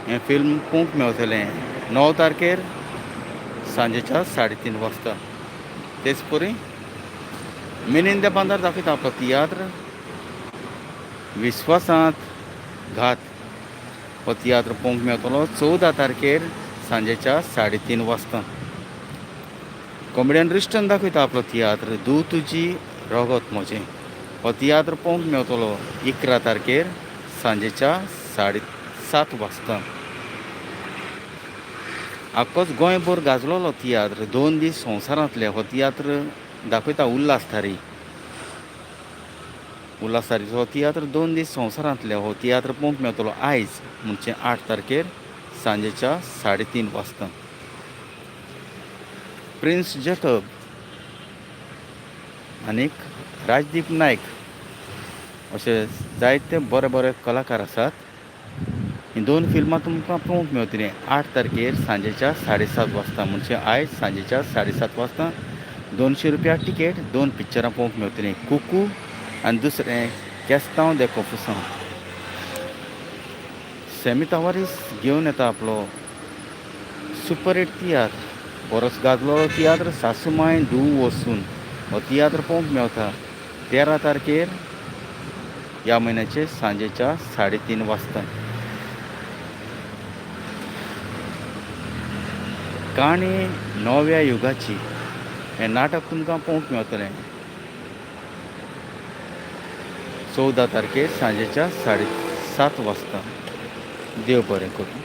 हें फिल्म पळोवंक मेवतलें 9 तारखेर सांजेच्या 3:30 वाजता. तेच परी मिनेन दे बांदार दाखयता आपलो तियात्र विस्वासांत घात हो तियात्र पळोवंक मेवतलो 14 तारखेर सांजेच्या 3:30 वाजता. कॉमेडियन रिश्टन दाखयता आपलो तियात्र दूं तुजी रगत म्हजें हो तियात्र पळोवंक मेवतलो 11 तारखेर सांजेच्या 7:30 वाजता. आख्खोच गोंयभर गाजलोलो तियात्र 2 दीस संवसारांतले हो तियात्र दाखयता उल्हास थारीचो हो तियात्र 2 दीस संवसारांतले हो तियात्र पळोवंक मेवतलो आयज म्हणजे 8 तारखेर सांजेच्या 3:30 वाजता. प्रिन्स जॅकब आनीक राजदीप नायक अशे जायते बरे बरे कलाकार आसात. हीं 2 फिल्मां तुमकां पळोवंक मेवतलीं 8 तारखेर सांजेच्या 7:30 वाजता म्हणजे आयज सांजेच्या 7:30 वाजता. 200 रुपया टिकेट 2 पिक्चरां पळोवंक मेवतलीं कुकू आनी दुसरें केस्तांव दे कोफुसांव. सॅमी तवारीस घेवन येता आपलो सुपर हिट तियात्र परस गाजलोलो तियात्र सासूमाय धूव वसून हो तियात्र पळोवंक मेवता 13 तारखेर ह्या म्हयन्याचे सांजेच्या 3:30 वाजता. काणी नव्या युगाची हें नाटक तुमकां पळोवंक मेवतलें 14 तारखेर सांजेच्या 7:30 वाजता. देव बरें करूं.